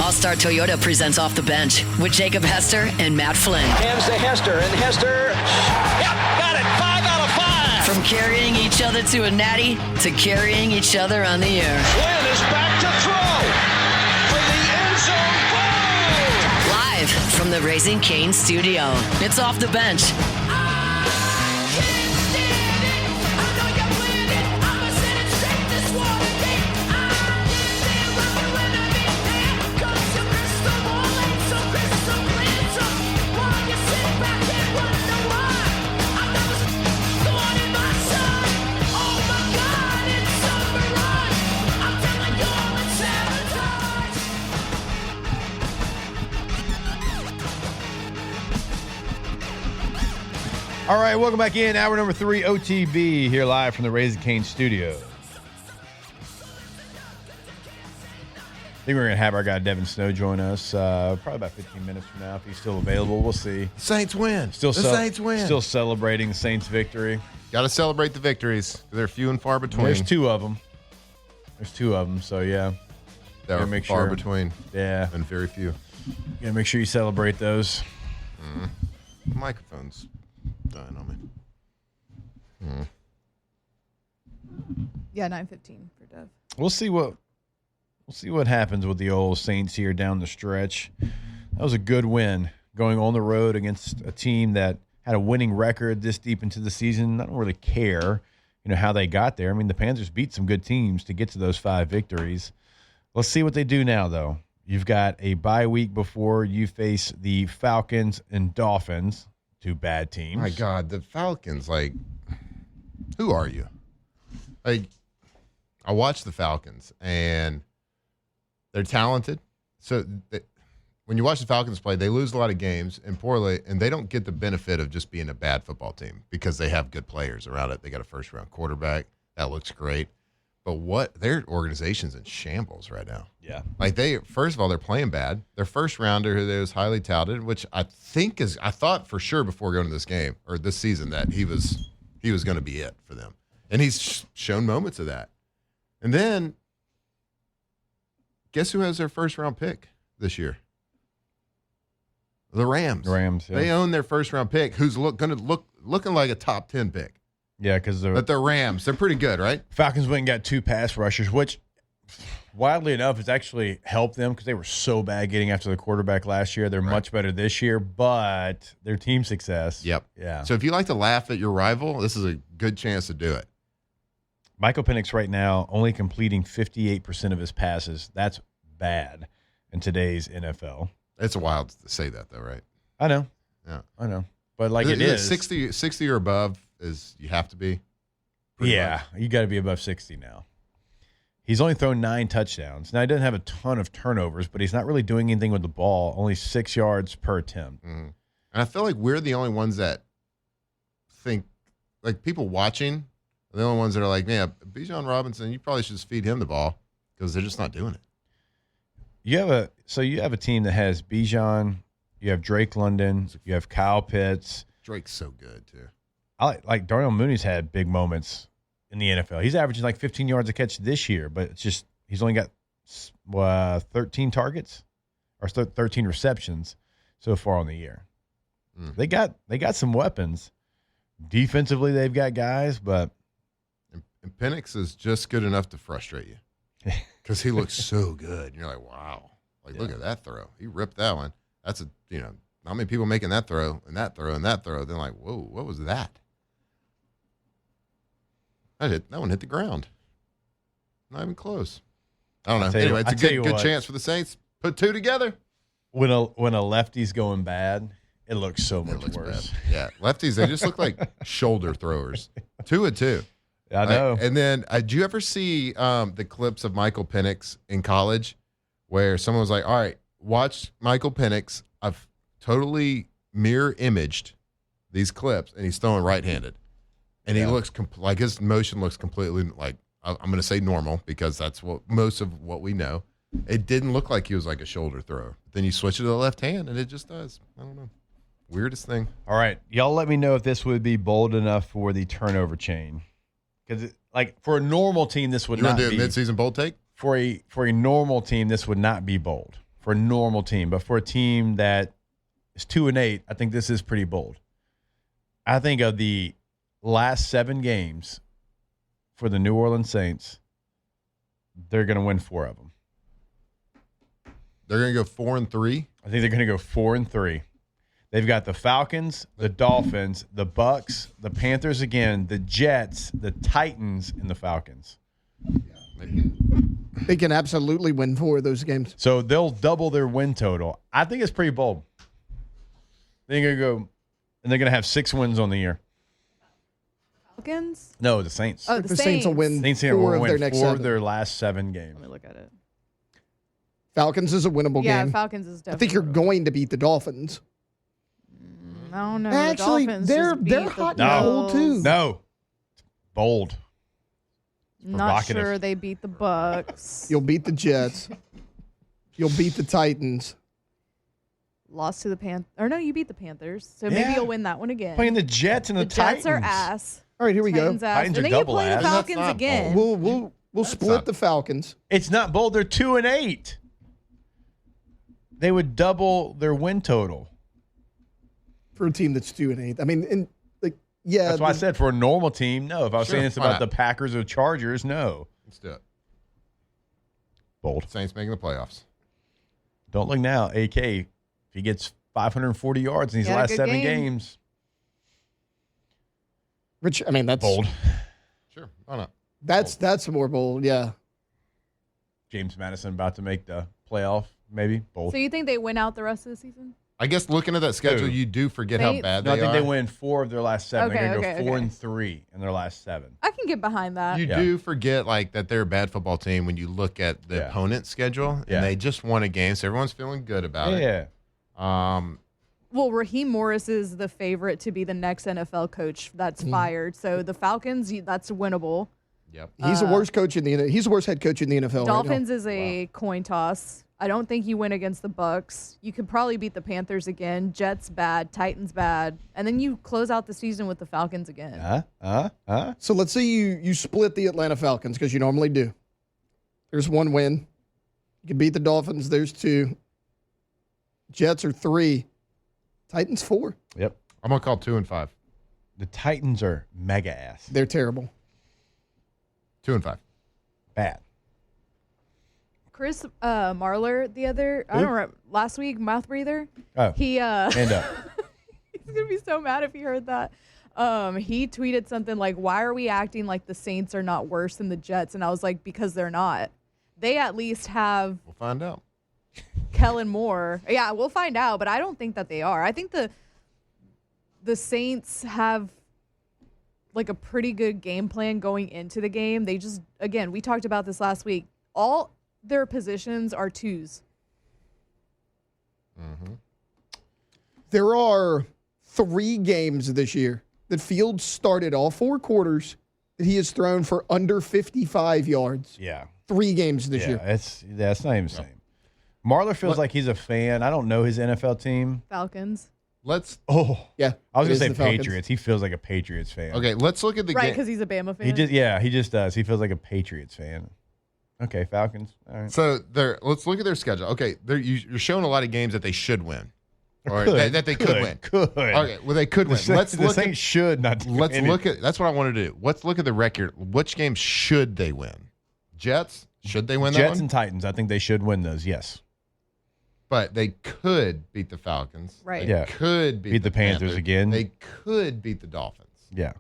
All-Star Toyota presents Off the Bench with Jacob Hester and Matt Flynn. Hands to Hester, and Hester, yep, got it, 5 out of 5. From carrying each other to a natty to carrying each other on the air. Flynn is back to throw for the end zone goal. Live from the Raising Cane studio, it's Off the Bench. All right, welcome back in. Hour number 3, OTB, here live from the Raising Cane studio. I think we're going to have our guy Devin Snow join us probably about 15 minutes from now if he's still available. We'll see. Saints win. Saints win. Still celebrating the Saints' victory. Got to celebrate the victories. They're few and far between. There's two of them, so yeah. That were far between. Yeah. And very few. You got to make sure you celebrate those. The microphone's dying on me. Yeah, 9:15 for Dev. We'll see what happens with the old Saints here down the stretch. That was a good win going on the road against a team that had a winning record this deep into the season. I don't really care, how they got there. I mean, the Panthers beat some good teams to get to those 5 victories. Let's see what they do now, though. You've got a bye week before you face the Falcons and Dolphins, 2 bad teams. My God, the Falcons, who are you? I watch the Falcons, and they're talented. So when you watch the Falcons play, they lose a lot of games and poorly, and they don't get the benefit of just being a bad football team because they have good players around it. They got a first-round quarterback. That looks great. But their organization's in shambles right now. Yeah. First of all, they're playing bad. Their first rounder, who was highly touted, which I thought for sure before going to this game or this season that he was going to be it for them. And he's shown moments of that. And then guess who has their first round pick this year? The Rams. Yeah. They own their first round pick, who's looking like a top 10 pick. Yeah, because But the Rams, they're pretty good, right? Falcons went and got 2 pass rushers, which, wildly enough, has actually helped them because they were so bad getting after the quarterback last year. They're much better this year, but their team success. Yep. Yeah. So if you like to laugh at your rival, this is a good chance to do it. Michael Penix right now only completing 58% of his passes. That's bad in today's NFL. It's wild to say that, though, right? I know. Yeah. I know. But it is. 60 or above is you have to be. Yeah. Much. You got to be above 60 now. He's only thrown 9 touchdowns. Now, he doesn't have a ton of turnovers, but he's not really doing anything with the ball, only 6 yards per attempt. Mm-hmm. And I feel like we're the only ones that think, people watching are the only ones that are like, man, Bijan Robinson, you probably should just feed him the ball because they're just not doing it. You have a team that has Bijan, you have Drake London, you have Kyle Pitts. Drake's so good, too. I like Darnell Mooney's had big moments in the NFL. He's averaging 15 yards a catch this year, but it's just he's only got 13 targets or 13 receptions so far on the year. They got some weapons. Defensively, they've got guys, but and Penix is just good enough to frustrate you because he looks so good. And you're like, wow, look at that throw. He ripped that one. That's not many people making that throw and that throw and that throw. They're like, whoa, what was that? That one hit the ground. Not even close. I don't know. Anyway, it's a good chance for the Saints. Put 2 together. When a lefty's going bad, it looks so much worse. Bad. Yeah, lefties, they just look like shoulder throwers. 2 and 2. I know. And then, did you ever see the clips of Michael Penix in college where someone was like, all right, watch Michael Penix. I've totally mirror imaged these clips, and he's throwing right-handed. And he looks like his motion looks completely I'm going to say normal because that's what most of what we know. It didn't look like he was like a shoulder thrower. Then you switch it to the left hand, and it just does. I don't know. Weirdest thing. All right. Y'all let me know if this would be bold enough for the turnover chain. Because, for a normal team, this would not be. You want to do a midseason bold take? For a normal team, this would not be bold. for a normal team, but for a team that is 2-8, I think this is pretty bold. I think of the last 7 games for the New Orleans Saints, they're going to win 4 of them. They're going to go 4-3. I think they're going to go 4-3. They've got the Falcons, the Dolphins, the Bucks, the Panthers again, the Jets, the Titans, and the Falcons. They can absolutely win 4 of those games. So they'll double their win total. I think it's pretty bold. They're going to go, and they're going to have 6 wins on the year. Falcons? No, the Saints. Oh, The Saints will win Saints 4 will of win their next 4 of 7. their last 7 games. Let me look at it. Falcons is a winnable Yeah, game. Falcons is definitely. I think you're going to beat the Dolphins. I don't know. Actually, the Dolphins they're just beat the hot and cold, Bills. too. No. Bold. Not provocative. sure they beat the Bucks. You'll beat the Jets. You'll beat the Titans. Lost to the Panthers. Or no, you beat the Panthers. So maybe Yeah. you'll win that one again. Playing the Jets and the, the Titans. Jets are ass. All right, here we go. Titans ass. Titans are And then you double play ass. the That's Falcons not again. We'll split not- the Falcons. It's not bold. They're 2-8. They would double their win total. For a team that's 2-8. I mean, yeah. That's why I said for a normal team, no. If I was Sure, saying this why about not? the Packers or Chargers, no. Let's do it. Bold. Saints making the playoffs. Don't look now. AK, if he gets 540 yards in these He had a last good 7 game. games, Rich, I mean, that's bold. Sure. Why not? That's more bold, yeah. James Madison about to make the playoff, maybe. Bold. So you think they win out the rest of the season? I guess looking at that schedule, Who? you do forget how Saints? bad No, they I think are. they win 4 of their last 7. Okay, They're going to okay, go 4 okay. and 3 in their last 7. I can get behind that. You Yeah. do forget like that they're a bad football team when you look at the Yeah. opponent's schedule, Yeah. and they just won a game, so everyone's feeling good about it. Yeah. Well, Raheem Morris is the favorite to be the next NFL coach that's fired. So the Falcons, that's winnable. Yep. He's the worst coach in the he's the worst head coach in the NFL Dolphins right is a coin toss. I don't think you win against the Bucks. You could probably beat the Panthers again. Jets bad, Titans bad, and then you close out the season with the Falcons again. now. So let's say you split the Atlanta Falcons because you normally do. There's 1 win. You can beat the Dolphins. There's 2. Jets are 3. Titans 4. Yep. I'm gonna call 2 and 5. The Titans are mega ass. They're terrible. 2 and 5. Bad. Chris Marler, last week, mouth breather. Oh, He hand up. he's gonna be so mad if he heard that. He tweeted something like, "Why are we acting like the Saints are not worse than the Jets?" And I was like, "Because they're not. They at least have We'll find out. Kellen Moore." Yeah, we'll find out, but I don't think that they are. I think the Saints have like a pretty good game plan going into the game. They just, again, we talked about this last week. All their positions are 2s. There are 3 games this year that Fields started all 4 quarters that he has thrown for under 55 yards. Yeah. 3 games this year. It's not even the same. Marler feels like he's a fan. I don't know his NFL team. Falcons. Let's Oh, Yeah. I was it going is to say the Falcons. Patriots. He feels like a Patriots fan. okay. Let's look at the Right, game. because he's a Bama fan. He just does. He feels like a Patriots fan. Okay, Falcons. All right. So let's look at their schedule. Okay, you're showing a lot of games that they should win, or Could, that they could win. Could. Okay, well they could win. The Saints at. should not. do Let's any- look at. That's what I want to do. Let's look at the record. Which games should they win? Jets. Should they win that Jets one? and Titans. I think they should win those. Yes. But they could beat the Falcons. Right. They Yeah. could Beat the Panthers again. They could beat the Dolphins. Yeah.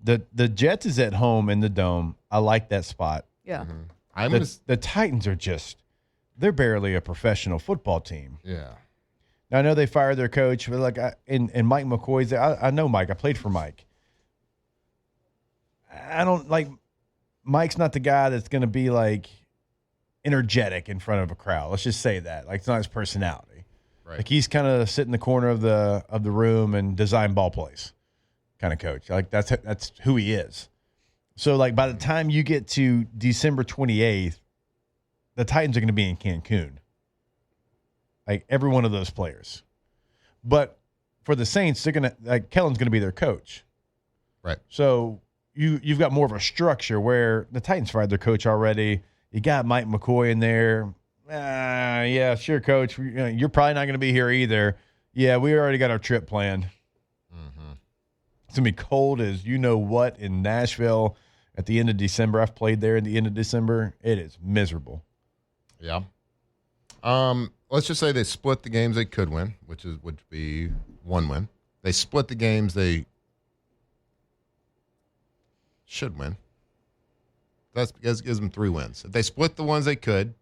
The Jets is at home in the dome. I like that spot. Yeah. I'm gonna. The Titans are they're barely a professional football team. Yeah. Now, I know they fired their coach, but and Mike McCoy's there. I know Mike. I played for Mike. I don't like Mike's not the guy that's going to be like energetic in front of a crowd. Let's just say that. Like, it's not his personality. Right. Like, he's kind of sit in the corner of the room and design ball plays kind of coach. Like, that's who he is. So, like, by the time you get to December 28th, the Titans are going to be in Cancun. Like, every one of those players. But for the Saints, they're going to, Kellen's going to be their coach. Right. So you've got more of a structure where the Titans fired their coach already. You got Mike McCoy in there. Yeah, sure, coach. You're probably not going to be here either. Yeah, we already got our trip planned. Mm-hmm. It's going to be cold as you know what in Nashville at the end of December. I've played there at the end of December. It is miserable. Yeah. Let's just say they split the games they could win, would be one win. They split the games they should win. That gives them 3 wins. If they split the ones they could,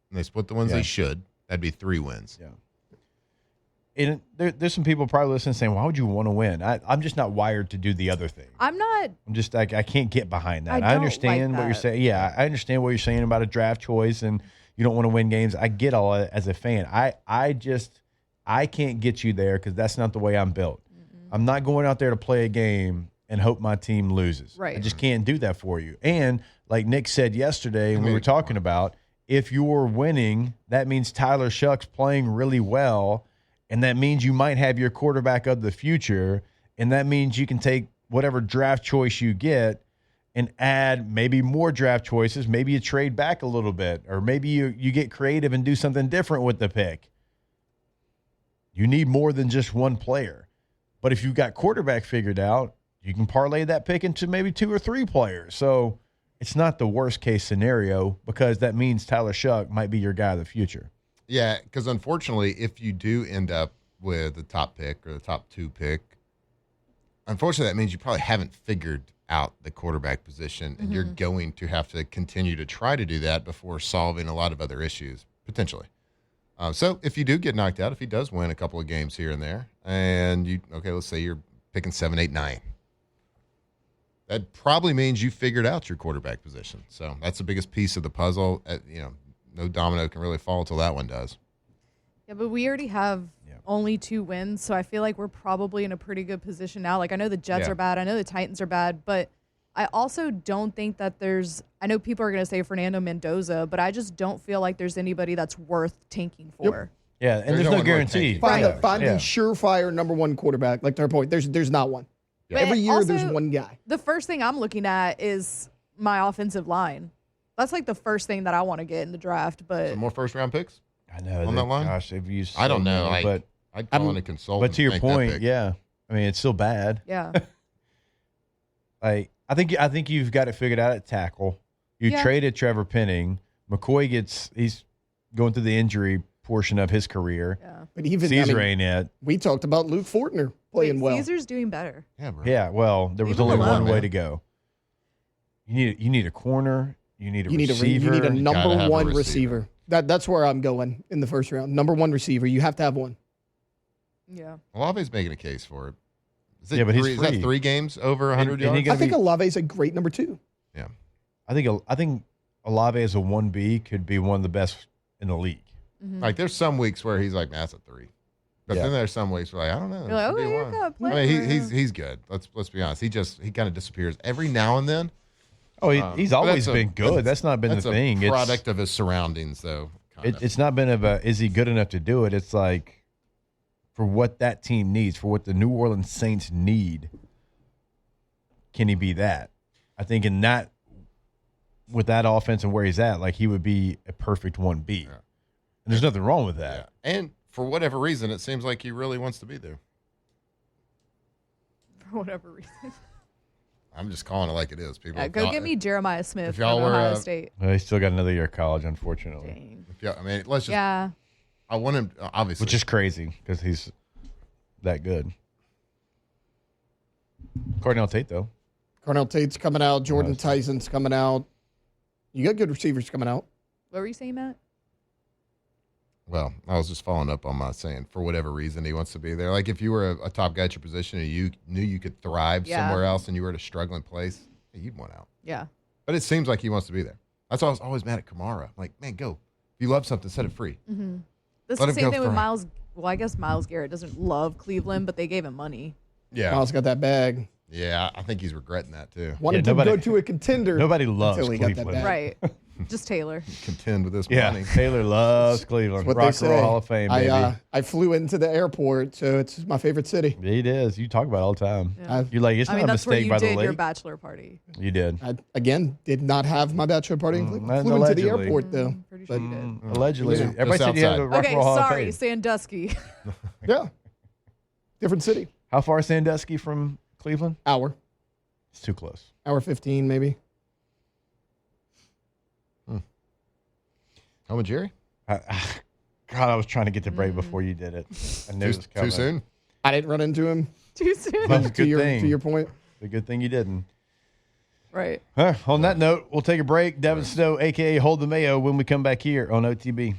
and they split the ones they should, that'd be 3 wins. Yeah. And there's some people probably listening saying, why would you want to win? I'm just not wired to do the other thing. I'm just like, I can't get behind that. I don't understand like what you're that. saying. Yeah, I understand what you're saying about a draft choice and you don't want to win games. I get all that as a fan. I can't get you there because that's not the way I'm built. I'm not going out there to play a game and hope my team loses. Right. I just can't do that for you. And like Nick said yesterday, when we were talking about, if you're winning, that means Tyler Shuck's playing really well, and that means you might have your quarterback of the future, and that means you can take whatever draft choice you get and add maybe more draft choices. Maybe you trade back a little bit, or maybe you get creative and do something different with the pick. You need more than just one player. But if you've got quarterback figured out, you can parlay that pick into maybe 2 or 3 players. So it's not the worst case scenario because that means Tyler Shuck might be your guy of the future. Yeah, because unfortunately, if you do end up with the top pick or the top 2 pick, unfortunately, that means you probably haven't figured out the quarterback position, and you're going to have to continue to try to do that before solving a lot of other issues, potentially. So if you do get knocked out, if he does win a couple of games here and there, and let's say you're picking 7, 8, 9. That probably means you figured out your quarterback position. So that's the biggest piece of the puzzle. No domino can really fall until that one does. Yeah, but we already have only 2 wins, so I feel like we're probably in a pretty good position now. Like, I know the Jets are bad. I know the Titans are bad, but I also don't think that I know people are going to say Fernando Mendoza, but I just don't feel like there's anybody that's worth tanking for. Yeah, and there's no guarantee. Find the surefire number 1 quarterback. Like to her point, there's not one. Yeah. Every year Also, there's one guy. The first thing I'm looking at is my offensive line. That's like the first thing that I want to get in the draft. But Some more first-round picks? I know. On that line? Gosh, they've used I don't know. but I'd call in a consultant. But to your make that point, pick. yeah. I mean, it's still bad. yeah, I think you've got it figured out at tackle. You traded Trevor Penning. McCoy he's going through the injury portion of his career. yeah. But even Caesar ain't it. we talked about Luke Fortner playing well. Caesar's doing better. Yeah, bro. Yeah, well, there was Leave him only one alone. way to go. You need a corner. You need a receiver. You need a gotta number have a 1 receiver. receiver. That's where I'm going in the first round. Number 1 receiver. You have to have one. Yeah. Olave's making a case for it. Yeah, but he's is that free. 3 games over 100 And he yards? got- I think Olave's a great number 2. Yeah. I think Olave as a 1B could be one of the best in the league. Like, there's some weeks where he's like, nah, that's a 3. But Yeah. then there's some weeks where I don't know. You're like, it could be okay, you're one. good. Play I mean, for he's good. Let's be honest. He kind of disappears every now and then. Oh, he's But always that's been good. That's not been the That's thing. a product of his surroundings, though. It's not been is he good enough to do it? It's like for what that team needs, for what the New Orleans Saints need, can he be that? I think with that offense and where he's at, like he would be a perfect 1B. And there's nothing wrong with that. Yeah. And for whatever reason, it seems like he really wants to be there. For whatever reason. I'm just calling it like it is, people. Yeah, go get me Jeremiah Smith if from y'all were, Ohio State. Well, he's still got another year of college, unfortunately, Dang. Let's just. Yeah. I want him, obviously. which is crazy because he's that good. Cardinal Tate, though. Cornell Tate's coming out. Jordan Nice. Tyson's coming out. You got good receivers coming out. What were you saying, Matt? Well, I was just following up on my saying for whatever reason he wants to be there. Like if you were a top guy at your position and you knew you could thrive Yeah. somewhere else and you were at a struggling place, hey, you'd want out. Yeah. But it seems like he wants to be there. That's why I was always mad at Kamara. Like, man, go. If you love something, set it free. Mm-hmm. That's Let the him same go thing with for it. Miles. Well, I guess Miles Garrett doesn't love Cleveland, but they gave him money. Yeah. Miles got that bag. Yeah, I think he's regretting that too. Wanted nobody- to go to a contender. Nobody loves until he got that Cleveland. bag. Right. Just Taylor. Contend with this Yeah, money. Taylor loves Cleveland. That's what they Rock and Roll say. Hall of Fame, baby. I flew into the airport, so it's my favorite city. It is. You talk about it all the time. Yeah. You're like, it's I not mean, a that's where mistake you by the did your lake. bachelor party. You did. I, again, did not have my bachelor party. Mm, Flew into the allegedly. airport, though. Pretty Pretty sure you did. Allegedly. Yeah. Everybody Just said you had outside. a Rock and Okay, Roll Hall of sorry, Fame. Sandusky. Yeah. Different city. How far is Sandusky from Cleveland? Hour. It's too close. Hour 15, maybe. Home with Jerry? God, I was trying to get the break before you did it. I knew it was coming. Too soon? I didn't run into him. Too soon. That's a To good thing. your point. The good thing you didn't. Right. On that note, we'll take a break. Devin Snow, a.k.a. Hold the Mayo, when we come back here on OTB.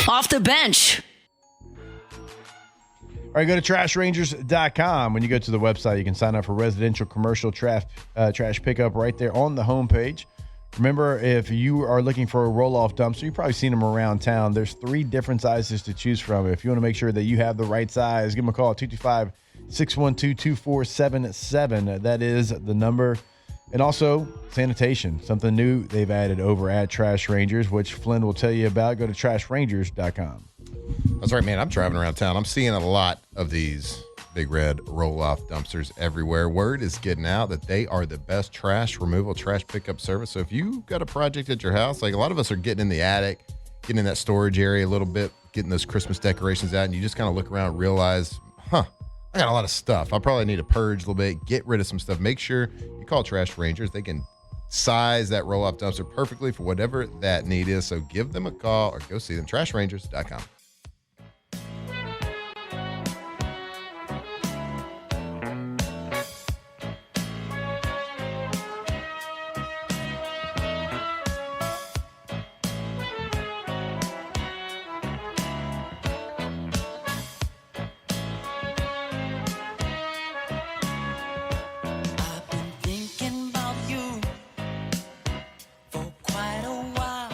Off the bench. All right, go to trashrangers.com. When you go to the website, you can sign up for residential commercial trash pickup right there on the homepage. Remember, if you are looking for a roll-off dumpster, you've probably seen them around town. There's 3 different sizes to choose from. If you want to make sure that you have the right size, give them a call at 225-612-2477. That is the number. And also, sanitation, something new they've added over at Trash Rangers, which Flynn will tell you about. Go to trashrangers.com. That's right, man. I'm driving around town. I'm seeing a lot of these big red roll-off dumpsters everywhere. Word is getting out that they are the best trash removal, trash pickup service. So if you got a project at your house, like a lot of us are getting in the attic, getting in that storage area a little bit, getting those Christmas decorations out, and you just kind of look around and realize, I got a lot of stuff. I probably need to purge a little bit, get rid of some stuff. Make sure you call Trash Rangers. They can size that roll-off dumpster perfectly for whatever that need is. So give them a call or go see them. TrashRangers.com. I've been thinking about you for quite a while.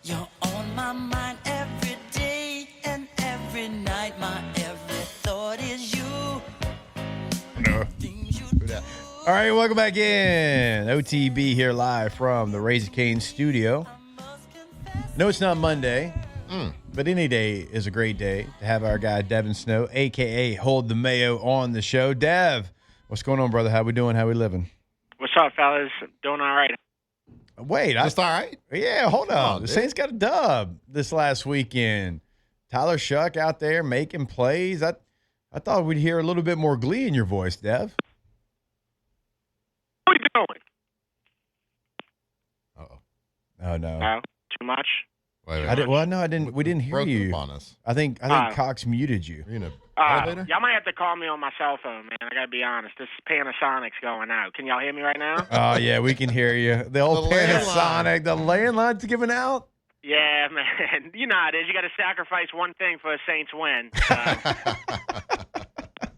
You're on my mind every day and every night. My every thought is you. Things you do. All right, welcome back in. OTB here live from the Raising Cane studio. No, it's not Monday, but any day is a great day to have our guy Devin Snow, a.k.a. Hold the Mayo, on the show. Dev, what's going on, brother? How we doing? How we living? What's up, fellas? Doing all right. Wait, Just all right? yeah, hold on. on, The dude. Saints got a dub this last weekend. Tyler Shuck out there making plays. I thought we'd hear a little bit more glee in your voice, Dev. What are we doing? Oh no, No, too much. Wait, I didn't. Well, no, I didn't. We didn't hear broke you. up on us. I think Cox muted you. Are you in an Uh, elevator? y'all might have to call me on my cell phone, man. I gotta be honest. This Panasonic's going out. Can y'all hear me right now? Oh yeah, we can hear you. The old The Panasonic, the landline's giving out. Yeah, man. You know how it is. You got to sacrifice one thing for a Saints win.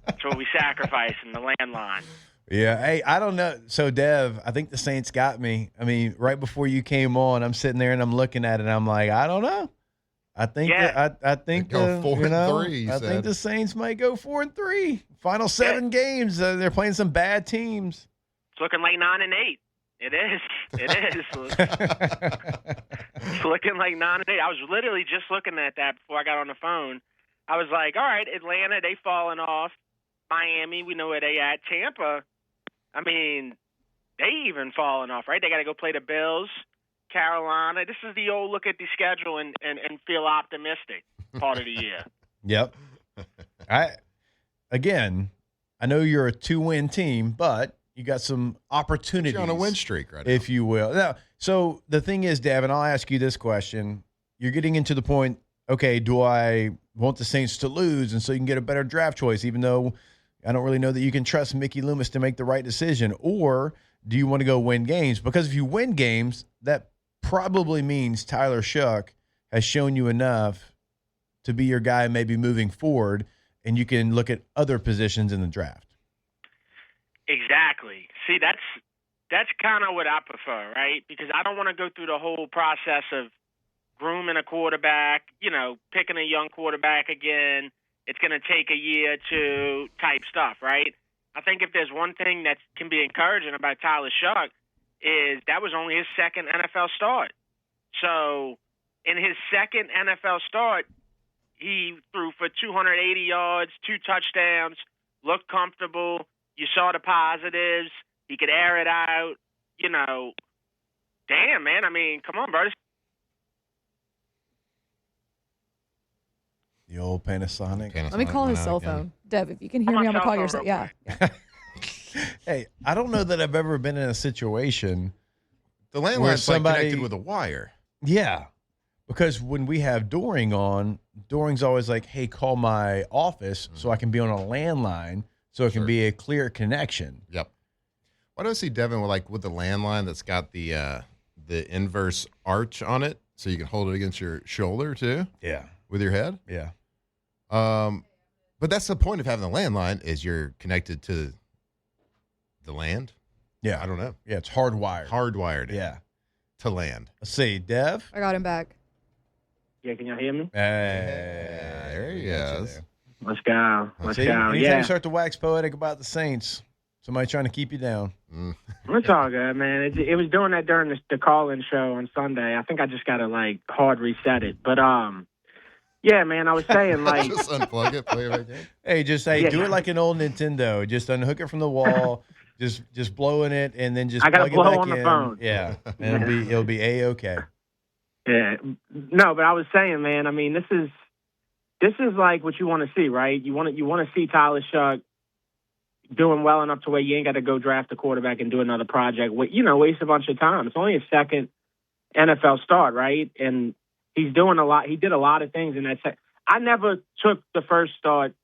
That's what we sacrifice in the landline. Yeah. Hey, I don't know. So Dev, I think the Saints got me. I mean, right before you came on, I'm sitting there and I'm looking at it. And I'm like, I don't know. I think Yeah. I think They go the, 4-3, you I said. think the Saints might go 4-3. Final 7 games. They're playing some bad teams. It's looking like 9-8. It is. It is. It's looking like 9-8. I was literally just looking at that before I got on the phone. I was like, all right, Atlanta, they falling off. Miami, we know where they at. Tampa, I mean, they even falling off, right? They got to go play the Bills, Carolina. This is the old look at the schedule and feel optimistic part of the year. Yep. I know you're a 2-win team, but you got some opportunities. You're on a win streak right now. if you will. Now, so the thing is, Devin, I'll ask you this question. You're getting into the point, okay, do I want the Saints to lose and so you can get a better draft choice, even though I don't really know that you can trust Mickey Loomis to make the right decision? Or do you want to go win games? Because if you win games, that probably means Tyler Shuck has shown you enough to be your guy maybe moving forward, and you can look at other positions in the draft. Exactly. See, that's kind of what I prefer, right? Because I don't want to go through the whole process of grooming a quarterback, picking a young quarterback again. It's going to take a year to type stuff, right? I think if there's one thing that can be encouraging about Tyler Shuck is that was only his second NFL start. So in his second NFL start, he threw for 280 yards, 2 touchdowns, looked comfortable. You saw the positives. He could air it out. Damn, man. I mean, come on, bro. The old Panasonic. Let me call his cell phone. Dev, if you can hear me, I'm going to call your cell. Yeah. Hey, I don't know that I've ever been in a situation. The Where landline's somebody- like connected with a wire. Yeah. Because when we have Doring on, Doring's always like, hey, call my office so I can be on a landline so it can be a clear connection. Yep. Why do I see Devin with the landline that's got the inverse arch on it so you can hold it against your shoulder too? Yeah. With your head? Yeah. But that's the point of having a landline is you're connected to the land. Yeah. I don't know. Yeah, it's hardwired. Hardwired in Yeah. to land. Let's see, Dev. I got him back. Yeah, can y'all hear me? There he is. Let's go. Let's See, go. anytime Yeah. you start to wax poetic about the Saints, somebody trying to keep you down. It's all good, man. It was doing that during the call-in show on Sunday. I think I just got to, hard reset it. But, yeah, man, I was saying, Just unplug it, play it back in. Hey, just do it like an old Nintendo. Just unhook it from the wall, just blow in it, and then just I gotta plug it blow back on the in. phone. Yeah, and it'll be A-okay. Yeah. No, but I was saying, man, I mean, this is like what you want to see, right? You want to see Tyler Shuck doing well enough to where you ain't got to go draft a quarterback and do another project. Waste a bunch of time. It's only his second NFL start, right? And he's doing a lot. He did a lot of things in that. I never took the first start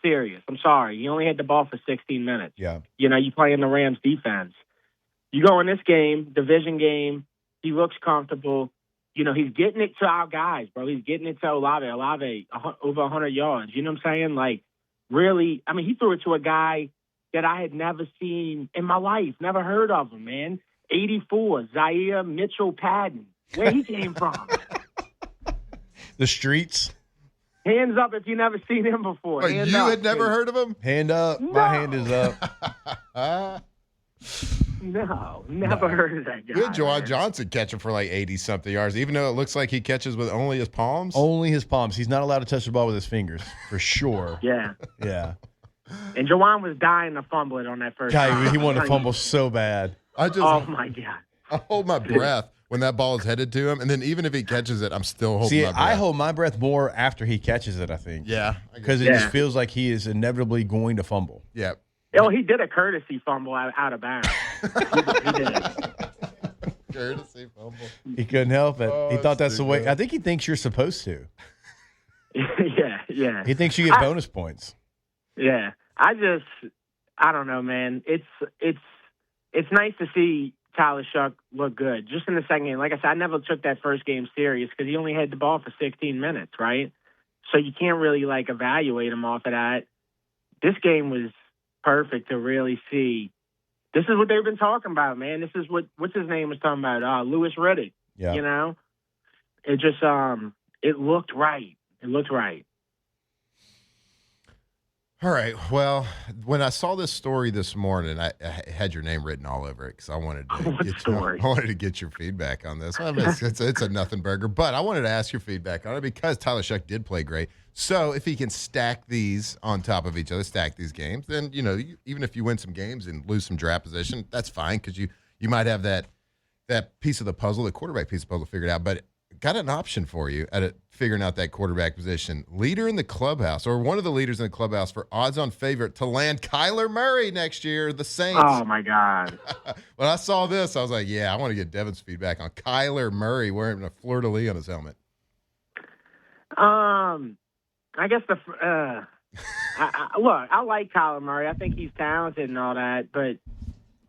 serious. I'm sorry. He only had the ball for 16 minutes. Yeah. You play in the Rams defense. You go in this game, division game, he looks comfortable. He's getting it to our guys, bro. He's getting it to Olave. Over 100 yards. You know what I'm saying? Really, I mean, he threw it to a guy that I had never seen in my life, never heard of him, man. 84, Zaire Mitchell Patton. Where he came from. The streets. Hands up if you never seen him before. Wait, Hands you up, had never heard of him? Hand up. No. My hand is up. No, never heard of that guy. You had Juwan man. Johnson catching for 80-something yards, even though it looks like he catches with only his palms. Only his palms. He's not allowed to touch the ball with his fingers, for sure. Yeah. Yeah. And Juwan was dying to fumble it on that first Guy, time. he wanted to fumble so bad. Oh, my God. I hold my breath when that ball is headed to him, and then even if he catches it, I'm still holding See, my breath. I hold my breath more after he catches it, I think. Yeah. Because it just feels like he is inevitably going to fumble. Yeah. Oh, he did a courtesy fumble out of bounds. he did it. Courtesy fumble. He couldn't help it. Oh, he thought that's the way. good. I think he thinks you're supposed to. Yeah. He thinks you get bonus points. Yeah. I don't know, man. It's nice to see Tyler Shuck look good. Just in the second game. Like I said, I never took that first game serious because he only had the ball for 16 minutes, right? So you can't really evaluate him off of that. This game was perfect to really see. This is what they've been talking about, man. This is what's his name was talking about, Lewis Riddick. Yeah. It just it looked right. It looked right. All right. Well, when I saw this story this morning, I had your name written all over it because I wanted to get your feedback on this. I mean, it's a nothing burger, but I wanted to ask your feedback on it because Tyler Shuck did play great. So if he can stack these on top of each other, stack these games, then even if you win some games and lose some draft position, that's fine because you might have that piece of the puzzle, the quarterback piece of the puzzle figured out. But got an option for you at figuring out that quarterback position. Leader in the clubhouse, or one of the leaders in the clubhouse for odds-on favorite to land Kyler Murray next year, the Saints. Oh, my God. When I saw this, I was like, yeah, I want to get Devin's feedback on Kyler Murray wearing a fleur-de-lis on his helmet. I guess look, I like Kyler Murray. I think he's talented and all that, but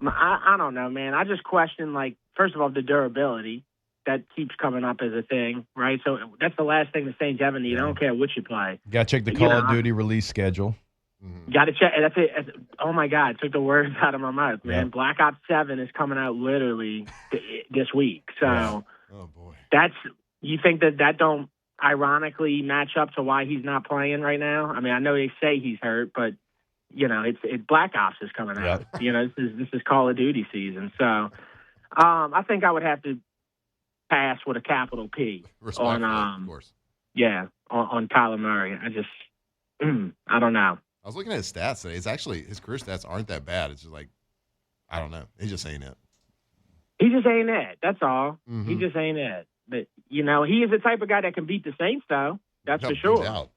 I don't know, man. I just question, first of all, the durability. That keeps coming up as a thing, right? So that's the last thing the Saints ever need. I don't care what you play. Got to check the Call of Duty release schedule. Got to check. That's it. Oh, my God. Took the words out of my mouth, man. Yep. Black Ops 7 is coming out literally this week. So Oh, boy. you think that don't ironically match up to why he's not playing right now? I mean, I know they say he's hurt, but, it's Black Ops is coming out. Yep. This is Call of Duty season. So I think I would have to pass with a capital P on of course. Yeah, on Kyler Murray. I just I don't know. I was looking at his stats today. It's actually his career stats aren't that bad. It's just I don't know. He just ain't it. He just ain't it. That's all. Mm-hmm. He just ain't it. But he is the type of guy that can beat the Saints, though. That's for sure.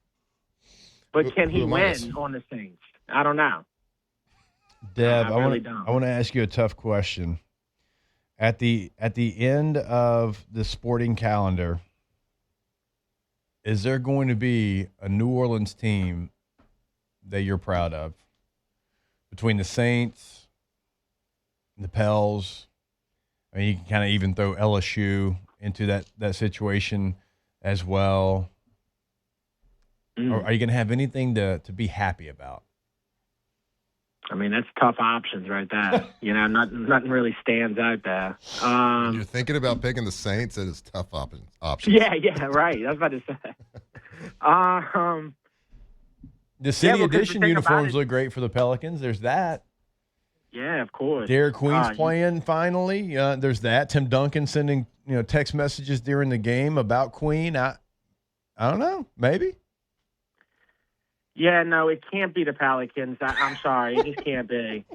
But can he who win among us? on the Saints? I don't know. Deb, I really don't. I want to ask you a tough question. At the end of the sporting calendar, is there going to be a New Orleans team that you're proud of? Between the Saints, the Pels, I mean, you can kind of even throw LSU into that situation as well. Or are you going to have anything to be happy about? I mean, that's tough options right there. Nothing really stands out there. When you're thinking about picking the Saints, it is tough options. Yeah, right. I was about to say. The City well, 'cause the Edition thing uniforms about it- look great for the Pelicans. There's that. Yeah, of course. Derek Queen's Uh, playing finally. There's that. Tim Duncan sending text messages during the game about Queen. I don't know. Maybe. Yeah, no, it can't be the Pelicans. I'm sorry. It just can't be.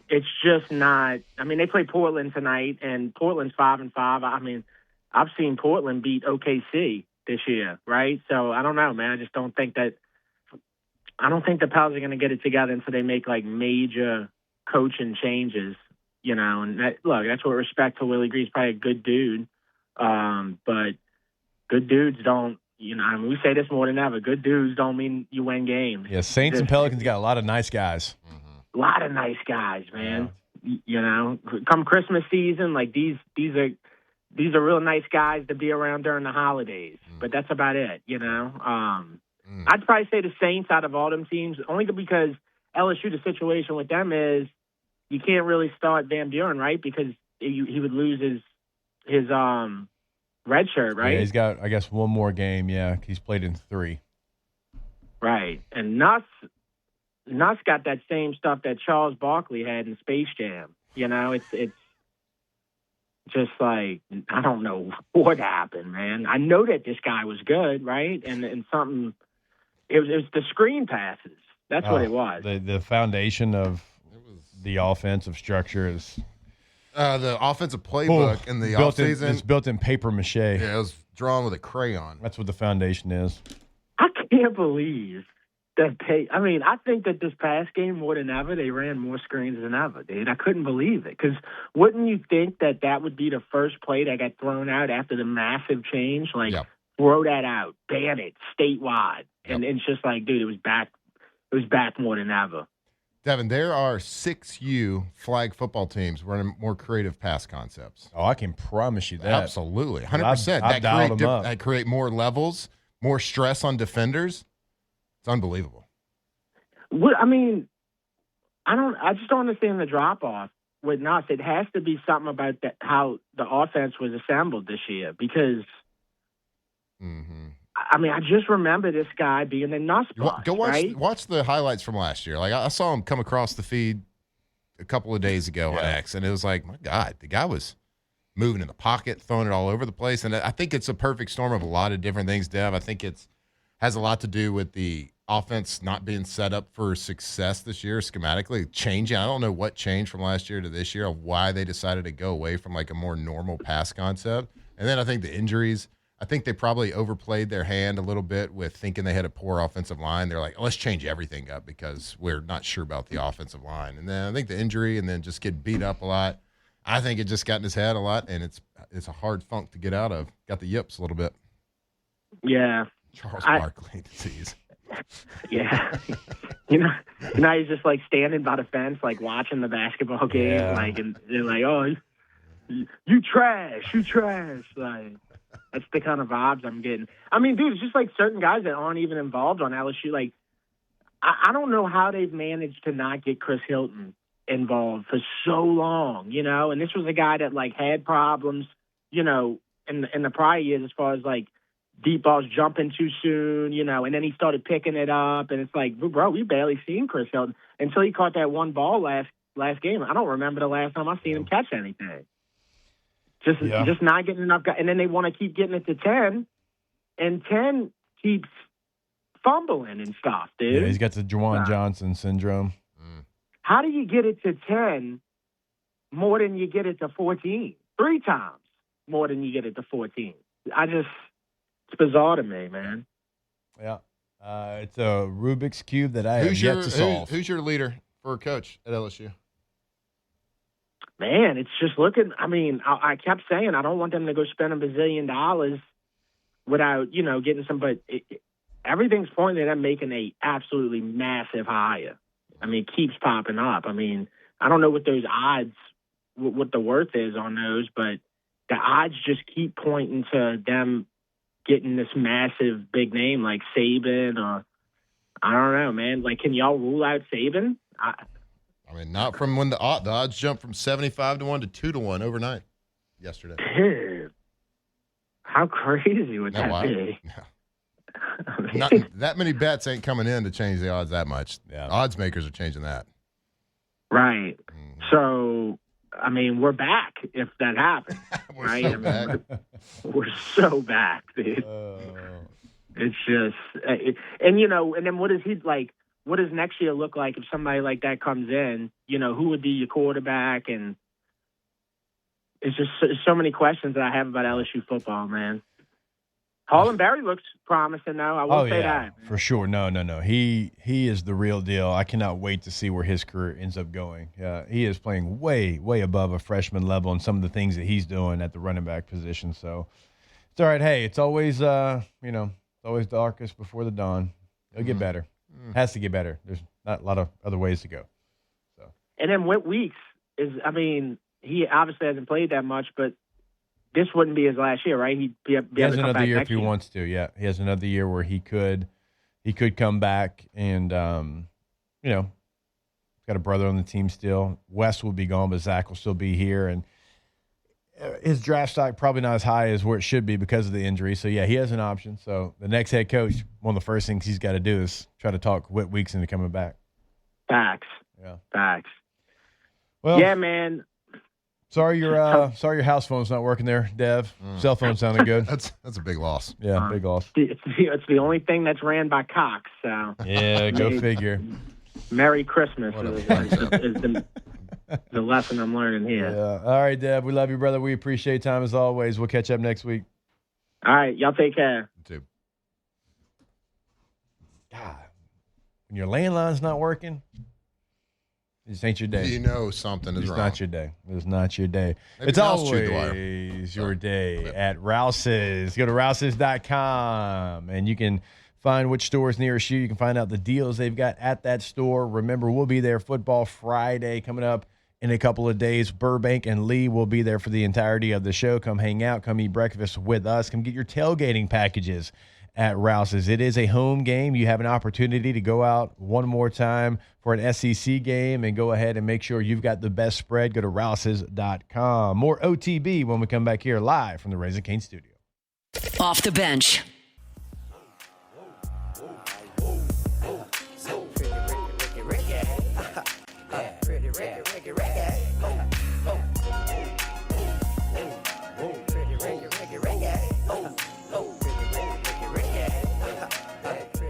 It's just not. I mean, they play Portland tonight, and Portland's 5-5. I mean, I've seen Portland beat OKC this year, right? So I don't know, man. I just don't think that. I don't think the Pels are going to get it together until they make like major coaching changes, And that's with respect to Willie Green's probably a good dude, but good dudes don't. I mean, we say this more than ever. Good dudes don't mean you win games. Yeah, Saints and Pelicans got a lot of nice guys. A lot of nice guys, man. Yeah. Come Christmas season, like these are real nice guys to be around during the holidays. But that's about it, I'd probably say the Saints out of all them teams, only because LSU, the situation with them is you can't really start Van Buren, right? Because he would lose his red shirt, right? Yeah, he's got, I guess, one more game. Yeah, he's played in 3. Right. And Nuss got that same stuff that Charles Barkley had in Space Jam. It's just like, I don't know what happened, man. I know that this guy was good, right? And something, it was the screen passes. That's what it was. The foundation of the offensive structure is The offensive playbook in the offseason. It's built in paper mache. Yeah, it was drawn with a crayon. That's what the foundation is. I can't believe that I think that this past game, more than ever, they ran more screens than ever, dude. I couldn't believe it. Because wouldn't you think that would be the first play that got thrown out after the massive change? Like, throw that out, ban it statewide. And it's just like, dude, it was back more than ever. Devin, there are 6U flag football teams running more creative pass concepts. Oh, I can promise you that. Absolutely. 100%. I've dialed them up. That create more levels, more stress on defenders. It's unbelievable. Well, I mean, I just don't understand the drop-off with Nuss. It has to be something about how the offense was assembled this year because I mean, I just remember this guy being a Nuss boss, Go right? watch the highlights from last year. Like I saw him come across the feed a couple of days ago on X, and it was like, my God, the guy was moving in the pocket, throwing it all over the place. And I think it's a perfect storm of a lot of different things, Dev. I think has a lot to do with the offense not being set up for success this year schematically, changing. I don't know what changed from last year to this year of why they decided to go away from like a more normal pass concept. And then I think the injuries, I think they probably overplayed their hand a little bit with thinking they had a poor offensive line. They're like, let's change everything up because we're not sure about the offensive line. And then I think the injury and then just get beat up a lot. I think it just got in his head a lot, and it's a hard funk to get out of. Got the yips a little bit. Yeah. Charles Barkley disease. Yeah. you know, he's just like standing by the fence, like watching the basketball game, like, and they're like, oh, you trash. Like, that's the kind of vibes I'm getting. I mean, dude, it's just like certain guys that aren't even involved on LSU. Like, I don't know how they've managed to not get Chris Hilton involved for so long, you know? And this was a guy that, like, had problems, you know, in the prior years as far as, like, deep balls jumping too soon, you know, and then he started picking it up. And it's like, bro, we barely seen Chris Hilton until he caught that one ball last game. I don't remember the last time I seen him catch anything. Just not getting enough guys. And then they want to keep getting it to 10, and 10 keeps fumbling and stuff, dude. Yeah, he's got the Juwan Johnson syndrome. How do you get it to 10 more than you get it to 14? 3 times more than you get it to 14. It's bizarre to me, man. Yeah. It's a Rubik's Cube that I have yet to solve. Who's your leader for coach at LSU? Man, it's just looking. I mean, I kept saying I don't want them to go spend $1 bazillion without, getting some. But everything's pointing at them making a absolutely massive hire. I mean, it keeps popping up. I mean, I don't know what those odds, what the worth is on those, but the odds just keep pointing to them getting this massive big name like Saban, or I don't know, man. Like, can y'all rule out Saban? I mean, not from when the odds jumped from 75 to 1 to 2 to 1 overnight yesterday. Dude, how crazy would that be? I mean, not that many bets ain't coming in to change the odds that much. Yeah. Odds makers are changing that. Right. So, I mean, we're back if that happens. We're right? so back. We're so back, dude. It's just, and then what is he like? What does next year look like if somebody like that comes in? Who would be your quarterback? And it's just so many questions that I have about LSU football, man. Holland Berry looks promising, though. I will say that. For sure. No. He is the real deal. I cannot wait to see where his career ends up going. He is playing way, way above a freshman level in some of the things that he's doing at the running back position. So it's all right. Hey, it's always, always darkest before the dawn. It'll get better. Has to get better. There's not a lot of other ways to go. So. And then Whit Weeks he obviously hasn't played that much, but this wouldn't be his last year, right? He'd be able He has to come another back year if next he year. wants to. Yeah, he has another year where he could come back and got a brother on the team still. Wes will be gone, but Zach will still be here, and his draft stock probably not as high as where it should be because of the injury. So yeah, he has an option. So the next head coach, one of the first things he's got to do is try to talk Whit Weeks into coming back. Facts. Yeah. Facts. Well, yeah, man. Sorry your house phone's not working there, Dev. Cell phone sounded good. That's a big loss. Yeah, big loss. It's the only thing that's ran by Cox. So yeah, go figure. Merry Christmas is the lesson I'm learning here. Yeah. All right, Deb. We love you, brother. We appreciate time as always. We'll catch up next week. All right. Y'all take care. You too. God, when your landline's not working, it just ain't your day. You know something is it's wrong. Not your day. It's not your day. Maybe It's Rouse chewed the wire. always your day at Rouse's. Go to Rouse's.com and you can find which stores nearest you. You can find out the deals they've got at that store. Remember, we'll be there Football Friday coming up in a couple of days. Burbank and Lee will be there for the entirety of the show. Come hang out. Come eat breakfast with us. Come get your tailgating packages at Rouse's. It is a home game. You have an opportunity to go out one more time for an SEC game and go ahead and make sure you've got the best spread. Go to Rouse's.com. More OTB when we come back here live from the Raising Cane studio. Off the bench.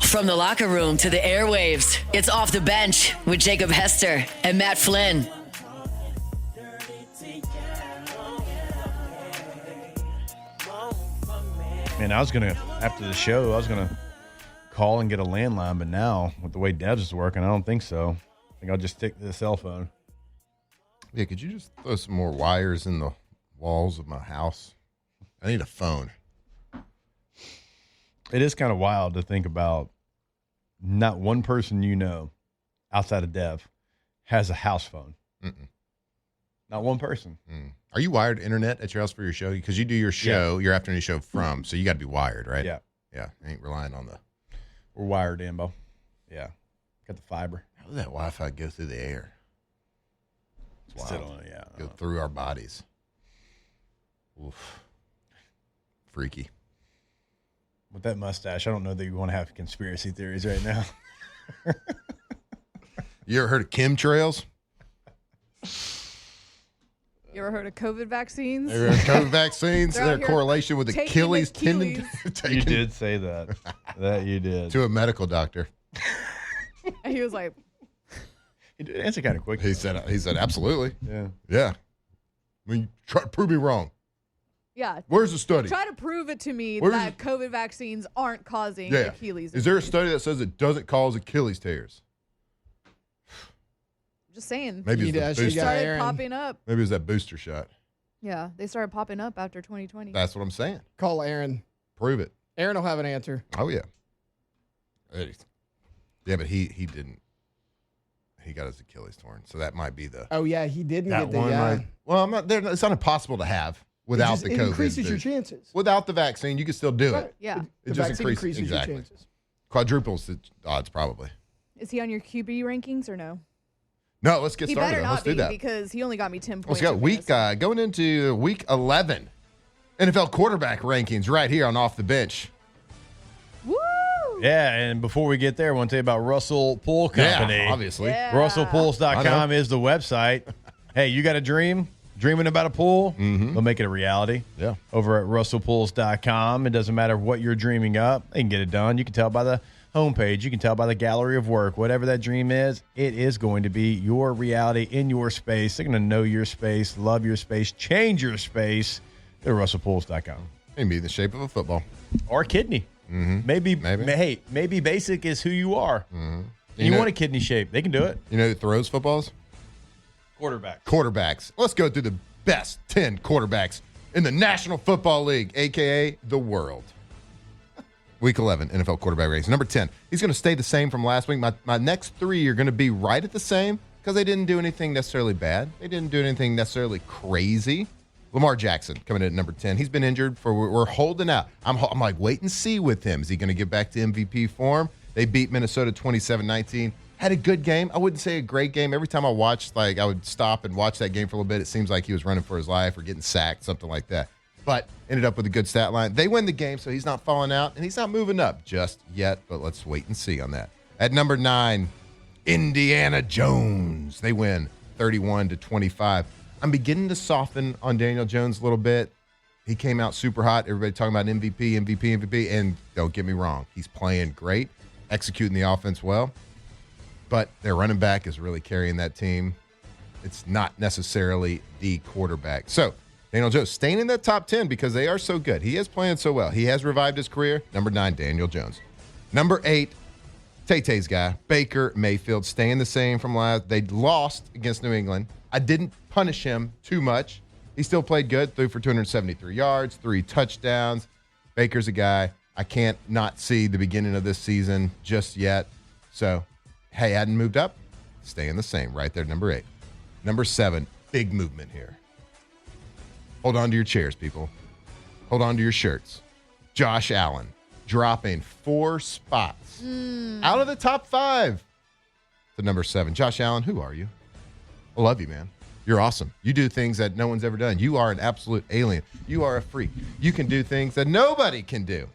From the locker room to the airwaves, it's Off the Bench with Jacob Hester and Matt Flynn. Man, after the show, I was going to call and get a landline, but now with the way Devs is working, I don't think so. I think I'll just stick to the cell phone. Yeah, could you just throw some more wires in the walls of my house? I need a phone. It is kind of wild to think about. Not one person outside of Dev has a house phone. Mm-mm. Not one person. Are you wired internet at your house for your show? Because you do your show, your afternoon show so you got to be wired, right? Yeah. Yeah, ain't relying on the... We're wired in, Bo. Yeah. Got the fiber. How does that Wi-Fi go through the air? It's wild. Still on it, yeah. Go through our bodies. Oof. Freaky. With that mustache, I don't know that you want to have conspiracy theories right now. You ever heard of chemtrails? You ever heard of COVID vaccines? Ever heard of COVID vaccines? They're out Their here correlation with taking Achilles tendon. You did say that. That you did. To a medical doctor. And he was like, He did answer kind of quick. He said absolutely. Yeah. Yeah. I mean, try to prove me wrong. Yeah. Where's the study? Try to prove it to me Where's that COVID vaccines aren't causing Yeah. Achilles. Is there a injuries. study that says it doesn't cause Achilles tears? Just saying. Maybe You'd it's the actually booster. got Started Aaron. popping up. Maybe it's that booster shot. Yeah, they started popping up after 2020. That's what I'm saying. Call Aaron. Prove it. Aaron will have an answer. Oh yeah. Yeah, but he didn't. He got his Achilles torn, so that might be the Oh yeah, he didn't that get the one. yeah. Right? Well, I'm not there. It's not impossible to have without the It COVID. increases your boost. chances. Without the vaccine, you can still do Right. it. Yeah. The It just vaccine increases exactly. your chances. Quadruples the odds, probably. Is he on your QB rankings or no? No, let's get He started. better Let's not do be that. because he only got me 10 Let's points. go. in fantasy. Going into week 11, NFL quarterback rankings right here on Off the Bench. Woo! Yeah, and before we get there, I want to tell you about Russell Pool Company. Yeah, obviously. Yeah. RussellPools.com is the website. Hey, you got a dream? Dreaming about a pool? Mm-hmm. They'll make it a reality. Yeah. Over at RussellPools.com. It doesn't matter what you're dreaming up. They can get it done. You can tell by the homepage. You can tell by the gallery of work. Whatever that dream is, it is going to be your reality in your space. They're going to know your space, love your space, change your space. Go to RussellPools.com. Maybe the shape of a football. Or kidney. Mm-hmm. Maybe. Hey, maybe basic is who you are. Mm-hmm. You want a kidney shape. They can do it. You know who throws footballs? Quarterbacks. Let's go through the best 10 quarterbacks in the National Football League, a.k.a. the world. Week 11, NFL quarterback rankings. Number 10, he's going to stay the same from last week. My next three are going to be right at the same because they didn't do anything necessarily bad. They didn't do anything necessarily crazy. Lamar Jackson coming in at number 10. He's been injured. We're holding out. I'm like, wait and see with him. Is he going to get back to MVP form? They beat Minnesota 27-19. Had a good game. I wouldn't say a great game. Every time I watched, I would stop and watch that game for a little bit. It seems like he was running for his life or getting sacked, something like that. But ended up with a good stat line. They win the game, so he's not falling out, and he's not moving up just yet, but let's wait and see on that. At number 9, Indiana Jones. They win 31-25. I'm beginning to soften on Daniel Jones a little bit. He came out super hot. Everybody talking about MVP, and don't get me wrong. He's playing great, executing the offense well, but their running back is really carrying that team. It's not necessarily the quarterback. So, Daniel Jones staying in that top 10 because they are so good. He is playing so well. He has revived his career. Number 9, Daniel Jones. Number 8, Tay-Tay's guy, Baker Mayfield, staying the same from last. They lost against New England. I didn't punish him too much. He still played good, threw for 273 yards, 3 touchdowns. Baker's a guy I can't not see the beginning of this season just yet. So, hey, hadn't moved up, staying the same right there, number 8. Number 7, big movement here. Hold on to your chairs, people. Hold on to your shirts. Josh Allen dropping 4 spots out of the top 5 to number 7. Josh Allen, who are you? I love you, man. You're awesome. You do things that no one's ever done. You are an absolute alien. You are a freak. You can do things that nobody can do.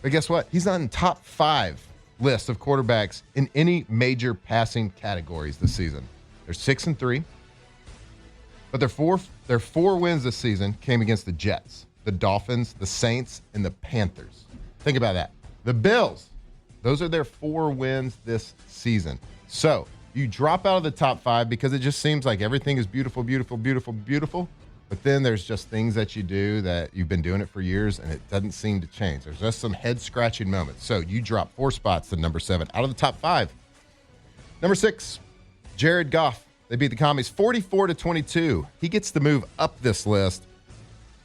But guess what? He's not in the top 5 list of quarterbacks in any major passing categories this season. They're 6-3. But their four wins this season came against the Jets, the Dolphins, the Saints, and the Panthers. Think about that. The Bills, those are their 4 wins this season. So you drop out of the top 5 because it just seems like everything is beautiful, beautiful, beautiful, beautiful. But then there's just things that you do that you've been doing it for years, and it doesn't seem to change. There's just some head-scratching moments. So you drop 4 spots to number 7 out of the top 5. Number 6, Jared Goff. They beat the Commies 44-22. He gets to move up this list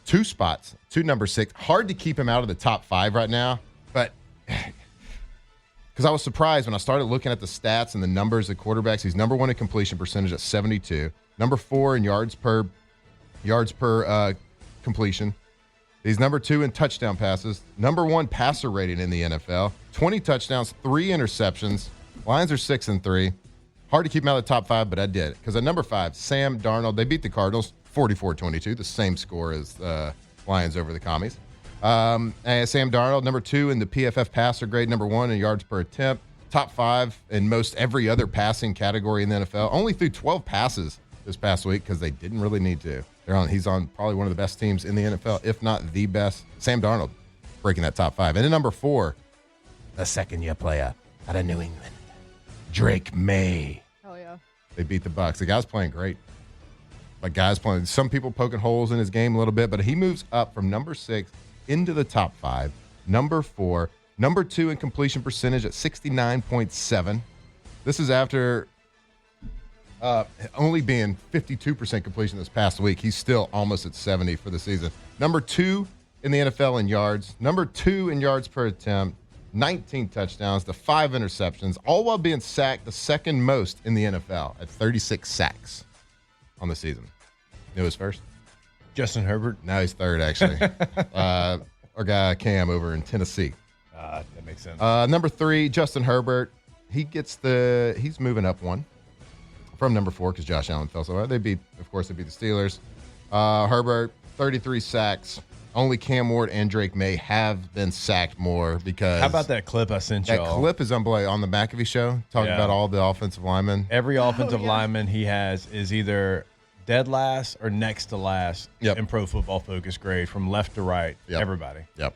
2 spots to number 6. Hard to keep him out of the top 5 right now, but because I was surprised when I started looking at the stats and the numbers of quarterbacks. He's number 1 in completion percentage at 72. Number 4 in yards per completion. He's number 2 in touchdown passes. Number 1 passer rating in the NFL. 20 touchdowns, 3 interceptions. Lions are 6-3. Hard to keep him out of the top 5, but I did. Because at number 5, Sam Darnold, they beat the Cardinals 44-22, the same score as Lions over the Commies. And Sam Darnold, number 2 in the PFF passer grade, number 1 in yards per attempt, top 5 in most every other passing category in the NFL. Only threw 12 passes this past week because they didn't really need to. He's on probably one of the best teams in the NFL, if not the best. Sam Darnold breaking that top 5. And then number 4, the second-year player out of New England, Drake May. Oh, yeah. They beat the Bucs. The guy's playing great. Like guys playing, some people poking holes in his game a little bit, but he moves up from number 6 into the top 5, number 4, number 2 in completion percentage at 69.7. This is after only being 52% completion this past week. He's still almost at 70 for the season. Number 2 in the NFL in yards, number 2 in yards per attempt, 19 touchdowns to 5 interceptions, all while being sacked the second most in the NFL at 36 sacks on the season. Knew his first? Justin Herbert. Now he's third, actually. Our guy Cam over in Tennessee. That makes sense. Number 3, Justin Herbert. He's moving up one from number 4 because Josh Allen fell so hard. They beat the Steelers. Herbert, 33 sacks. Only Cam Ward and Drake May have been sacked more because. How about that clip I sent you? That clip is unbelievable on the McAfee show, talking about all the offensive linemen. Every offensive lineman he has is either dead last or next to last in Pro Football Focus grade from left to right. Everybody. Yep.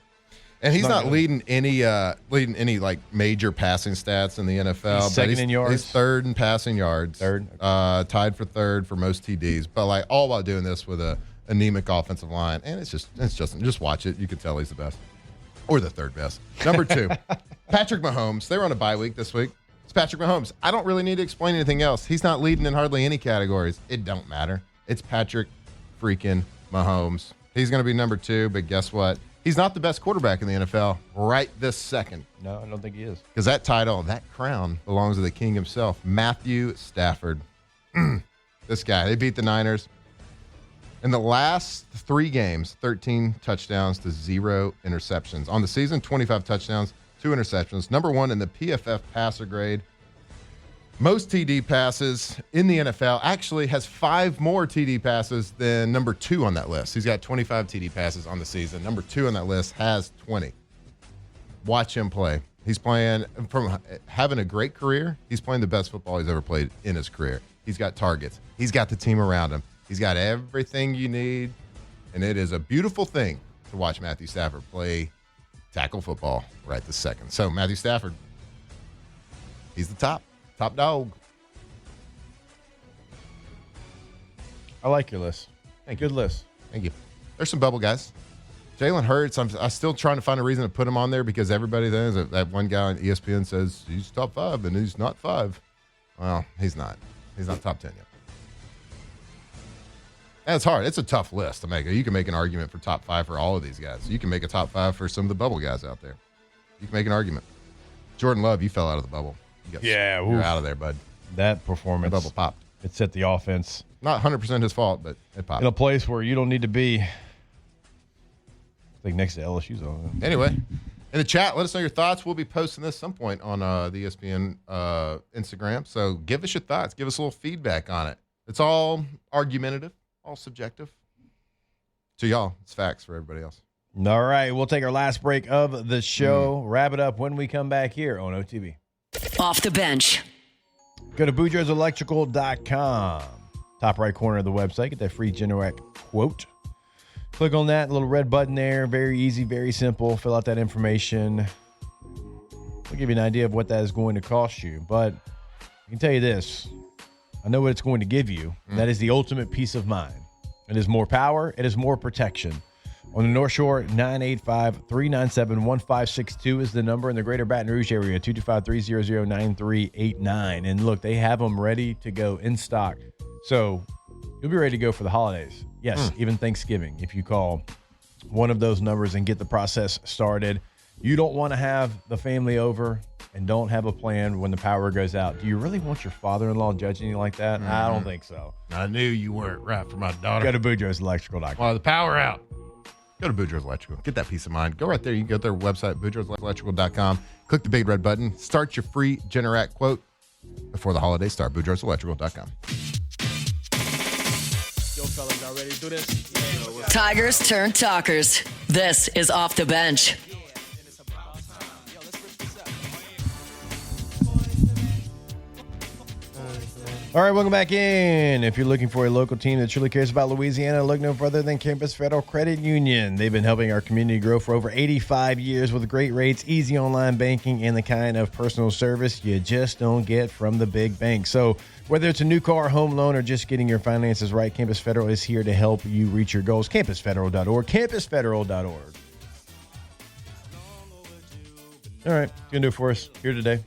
And he's not leading any like major passing stats in the NFL. He's second in yards. He's third in passing yards. Third. Tied for third for most TDs. But like all while doing this with a anemic offensive line, and it's just watch it. You can tell he's the best or the third best. Number 2, Patrick Mahomes. They were on a bye week this week. It's Patrick Mahomes. I don't really need to explain anything else. He's not leading in hardly any categories. It don't matter. It's Patrick freaking Mahomes. He's going to be number 2, but guess what? He's not the best quarterback in the NFL right this second. No, I don't think he is. Because that title, that crown, belongs to the king himself, Matthew Stafford. This guy, they beat the Niners. In the last 3 games, 13 touchdowns to 0 interceptions. On the season, 25 touchdowns, 2 interceptions. Number 1 in the PFF passer grade. Most TD passes in the NFL. Actually has 5 more TD passes than number 2 on that list. He's got 25 TD passes on the season. Number 2 on that list has 20. Watch him play. He's playing from having a great career. He's playing the best football he's ever played in his career. He's got targets. He's got the team around him. He's got everything you need, and it is a beautiful thing to watch Matthew Stafford play tackle football right this second. So Matthew Stafford, he's the top dog. I like your list. Good list. Thank you. There's some bubble guys. Jalen Hurts, I'm still trying to find a reason to put him on there because everybody knows that one guy on ESPN says he's top 5 and he's not 5. Well, he's not. He's not top 10 yet. And it's hard. It's a tough list to make. You can make an argument for top 5 for all of these guys. You can make a top 5 for some of the bubble guys out there. You can make an argument. Jordan Love, you fell out of the bubble. You're out of there, bud. That performance. The bubble popped. It set the offense. Not 100% his fault, but it popped. In a place where you don't need to be. Like next to LSU's on. Anyway, in the chat, let us know your thoughts. We'll be posting this some point on the ESPN Instagram. So give us your thoughts. Give us a little feedback on it. It's all argumentative, all subjective. To y'all, it's facts for everybody else. All right, we'll take our last break of the show. Wrap it up when we come back here on OTB. Off the bench. Go to BoudreauxElectrical.com. Top right corner of the website. Get that free Generac quote. Click on that little red button there. Very easy, very simple. Fill out that information. We'll give you an idea of what that is going to cost you. But I can tell you this. I know what it's going to give you. That is the ultimate peace of mind. It is more power. It is more protection. On the North Shore, 985-397-1562 is the number. In the greater Baton Rouge area, 225-300-9389. And look, they have them ready to go in stock. So you'll be ready to go for the holidays. Yes, even Thanksgiving. If you call one of those numbers and get the process started, you don't want to have the family over and don't have a plan when the power goes out. Do you really want your father-in-law judging you like that? I don't think so. I knew you weren't right for my daughter. Go to BoudreauxElectrical.com. Well, the power out. Go to Boudreaux's Electrical. Get that peace of mind. Go right there. You can go to their website, Boudreaux'sElectrical.com. Click the big red button. Start your free Generac quote before the holidays start. Boudreaux'sElectrical.com. Yo, fellas, y'all ready to do this? Tigers turn talkers. This is Off the Bench. All right, welcome back in. If you're looking for a local team that truly cares about Louisiana, look no further than Campus Federal Credit Union. They've been helping our community grow for over 85 years with great rates, easy online banking, and the kind of personal service you just don't get from the big banks. So whether it's a new car, home loan, or just getting your finances right, Campus Federal is here to help you reach your goals. CampusFederal.org, CampusFederal.org. All right, going to do it for us here today.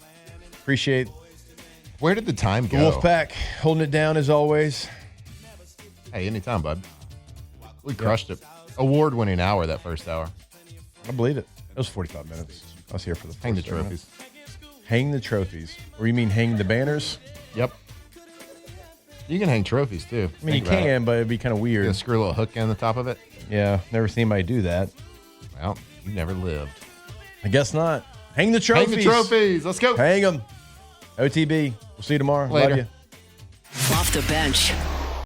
Appreciate Where did the time the go? Wolfpack holding it down as always. Hey, anytime, bud. We crushed it. Award-winning hour that first hour. I believe it. It was 45 minutes. I was here for the Hang the first 30 trophies. minutes. Hang the trophies. Or you mean hang the banners? Yep. You can hang trophies too. I mean, you can, but it'd be kind of You weird. can screw a little hook in the top of it. Yeah, never seen anybody do that. Well, you never lived. I guess not. Hang the trophies. Hang the trophies. Let's go. Hang them. OTB. We'll see you tomorrow. Later. Love you. Off the bench